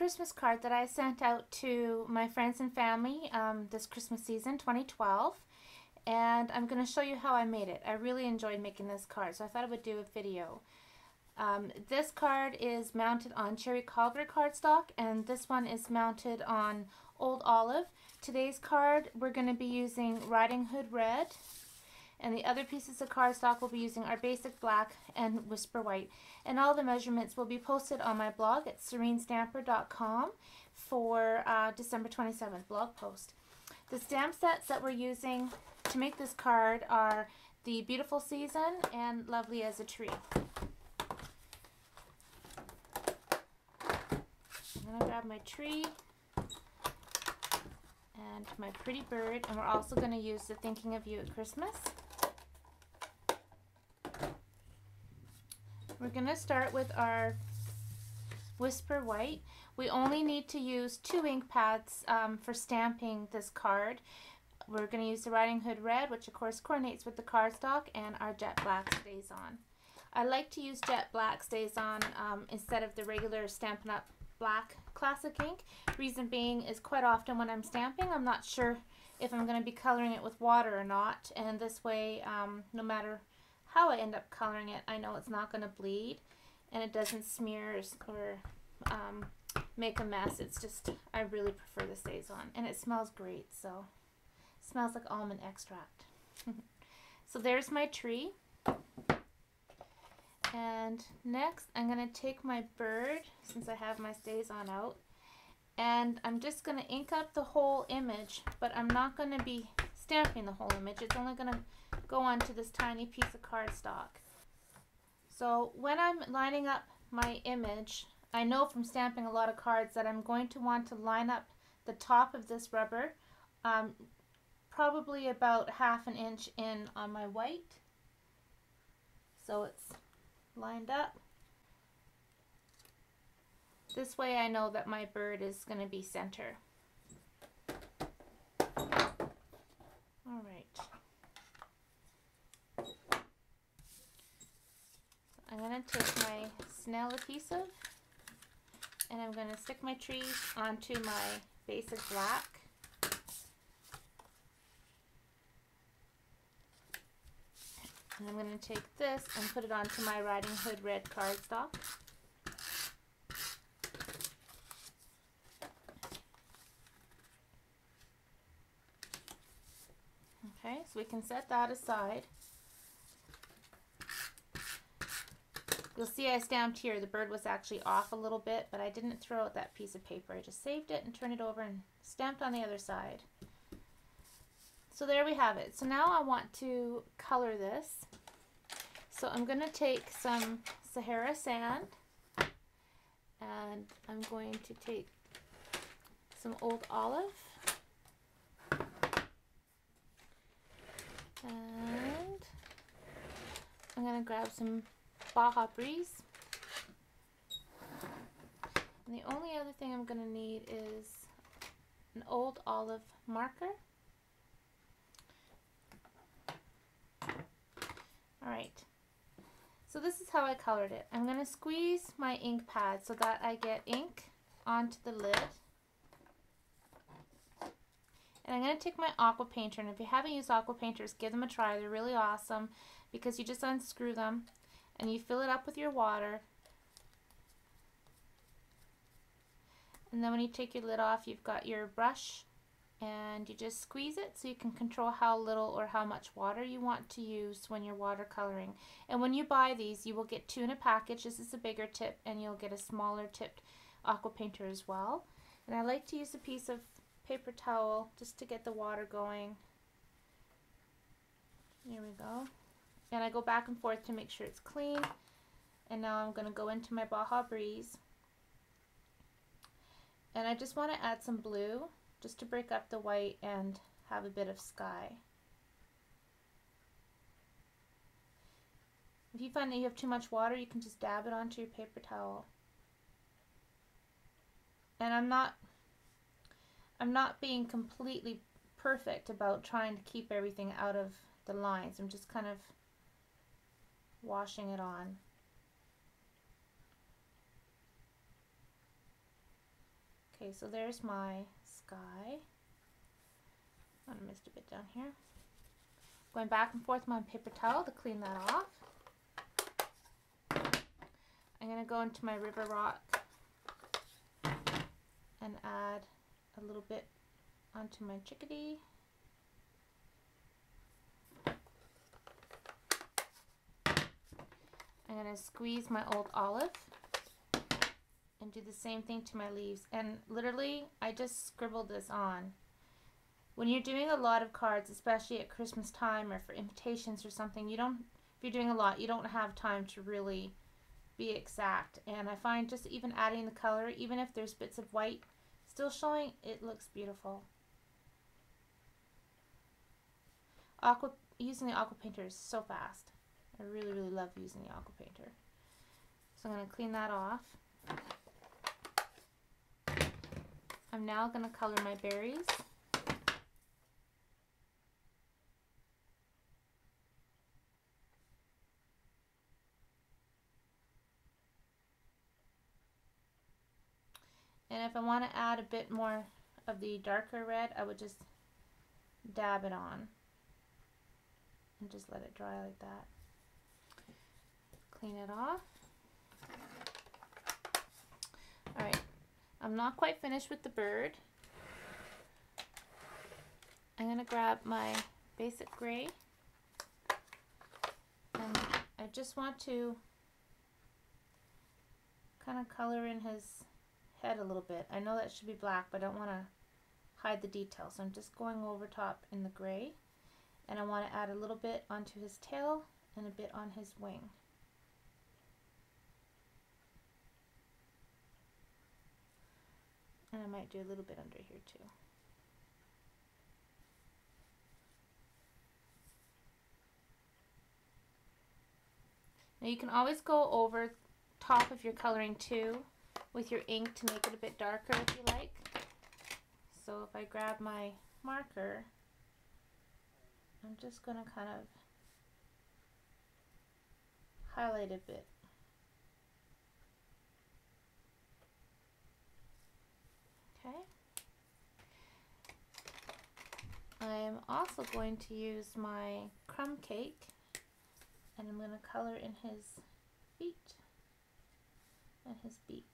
Christmas card that I sent out to my friends and family this Christmas season 2012, and I'm going to show you how I made it. I really enjoyed making this card, so I thought I would do a video. This card is mounted on cherry cobbler cardstock, and this one is mounted on old olive. Today's card we're going to be using Riding Hood red, and the other pieces of cardstock we'll be using are basic black and whisper white. And all the measurements will be posted on my blog at serenestamper.com for December 27th blog post. The stamp sets that we're using to make this card are the Beautiful Season and Lovely as a Tree. I'm going to grab my tree and my pretty bird, and we're also going to use the Thinking of You at Christmas. We're going to start with our Whisper White. We only need to use 2 ink pads for stamping this card. We're going to use the Riding Hood Red, which of course coordinates with the cardstock, and our Jet Black Stays On. I like to use Jet Black Stays On instead of the regular Stampin' Up! Black classic ink. Reason being is quite often when I'm stamping, I'm not sure if I'm going to be coloring it with water or not, and this way no matter how I end up coloring it, I know it's not going to bleed and it doesn't smear or make a mess. It's just, I really prefer the Stays On, and it smells great. So it smells like almond extract. So there's my tree, and next I'm going to take my bird, since I have my Stays On out, and I'm just going to ink up the whole image, but I'm not going to be stamping the whole image. It's only going to go onto this tiny piece of cardstock. So when I'm lining up my image, I know from stamping a lot of cards that I'm going to want to line up the top of this rubber probably about 1/2 inch in on my white, so it's lined up. This way I know that my bird is going to be center. Alright. I'm going to take my snail adhesive and I'm going to stick my trees onto my basic black. And I'm going to take this and put it onto my Riding Hood red cardstock. Okay, so we can set that aside. You'll see I stamped here, the bird was actually off a little bit, but I didn't throw out that piece of paper. I just saved it and turned it over and stamped on the other side. So there we have it. So now I want to color this. So I'm going to take some Sahara sand, and I'm going to take some old olive, and I'm going to grab some Baja Breeze. And the only other thing I'm going to need is an old olive marker. Alright, so this is how I colored it. I'm going to squeeze my ink pad so that I get ink onto the lid. And I'm going to take my aqua painter, and if you haven't used aqua painters, give them a try. They're really awesome because you just unscrew them and you fill it up with your water. And then when you take your lid off, you've got your brush, and you just squeeze it so you can control how little or how much water you want to use when you're watercoloring. And when you buy these, you will get 2 in a package. This is a bigger tip, and you'll get a smaller tipped aqua painter as well. And I like to use a piece of paper towel just to get the water going. There we go. And I go back and forth to make sure it's clean. And now I'm going to go into my Baja Breeze. And I just want to add some blue just to break up the white and have a bit of sky. If you find that you have too much water, you can just dab it onto your paper towel. And I'm not being completely perfect about trying to keep everything out of the lines. I'm just kind of washing it on. Okay, so there's my sky. I missed a bit down here. Going back and forth with my paper towel to clean that off. I'm going to go into my river rock and add a little bit onto my chickadee. I'm going to squeeze my old olive and do the same thing to my leaves. And literally, I just scribbled this on. When you're doing a lot of cards, especially at Christmas time or for invitations or something, if you're doing a lot, you don't have time to really be exact. And I find just even adding the color, even if there's bits of white still showing, it looks beautiful. Using the aqua painter is so fast. I really, really love using the aqua painter. So I'm going to clean that off. I'm now going to color my berries. And if I want to add a bit more of the darker red, I would just dab it on and just let it dry like that. Clean it off. Alright, I'm not quite finished with the bird. I'm going to grab my basic gray, and I just want to kind of color in his head a little bit. I know that should be black, but I don't want to hide the details, so I'm just going over top in the gray, and I want to add a little bit onto his tail and a bit on his wing. And I might do a little bit under here too. Now you can always go over top of your coloring too with your ink to make it a bit darker if you like. So if I grab my marker, I'm just going to kind of highlight a bit. Okay. I'm also going to use my crumb cake, and I'm going to color in his feet and his beak.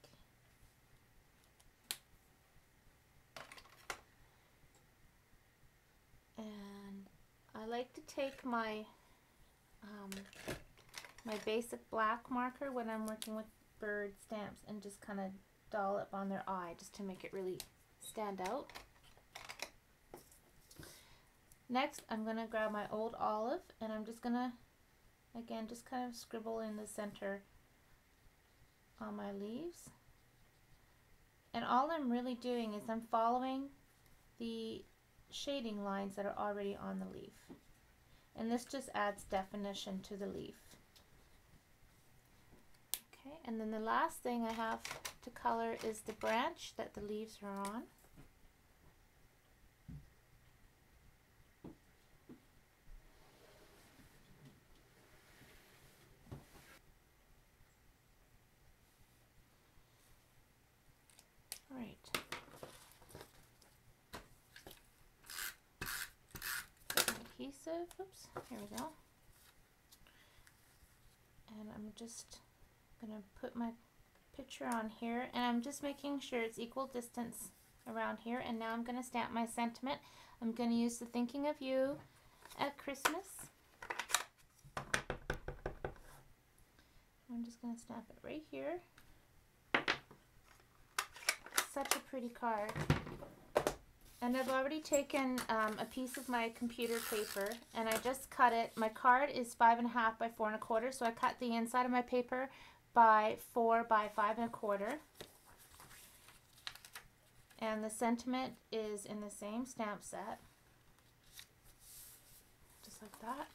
And I like to take my my basic black marker when I'm working with bird stamps and just kind of dollop on their eye just to make it really stand out. Next, I'm going to grab my old olive, and I'm just going to, again, just kind of scribble in the center on my leaves. And all I'm really doing is I'm following the shading lines that are already on the leaf. And this just adds definition to the leaf. Okay, and then the last thing I have to color is the branch that the leaves are on. Alright. Get my adhesive. Oops, here we go. And I'm just going to put my picture on here, and I'm just making sure it's equal distance around here. And now I'm going to stamp my sentiment. I'm going to use the Thinking of You at Christmas. I'm just going to stamp it right here. Such a pretty card. And I've already taken a piece of my computer paper, and I just cut it. My card is 5.5 by 4.25, so I cut the inside of my paper by 4 by 5.25. And the sentiment is in the same stamp set, just like that.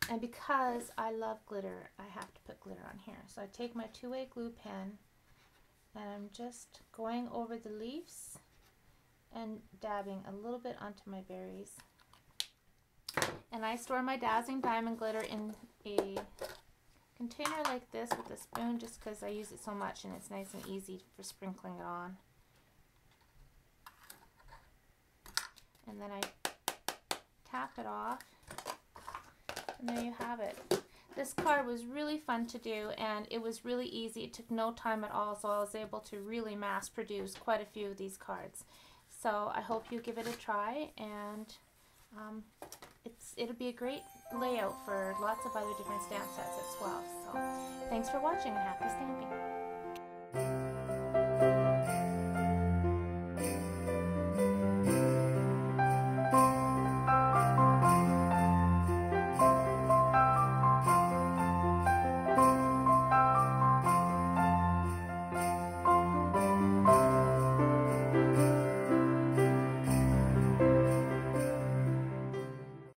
And because I love glitter, I have to put glitter on here. So I take my 2-way glue pen, and I'm just going over the leaves and dabbing a little bit onto my berries. And I store my Dazzling Diamond glitter in container like this with a spoon just because I use it so much and it's nice and easy for sprinkling it on. And then I tap it off, and there you have it. This card was really fun to do, and it was really easy. It took no time at all, so I was able to really mass produce quite a few of these cards. So I hope you give it a try, and it'll be a great layout for lots of other different stamp sets as well. So thanks for watching, and happy stamping.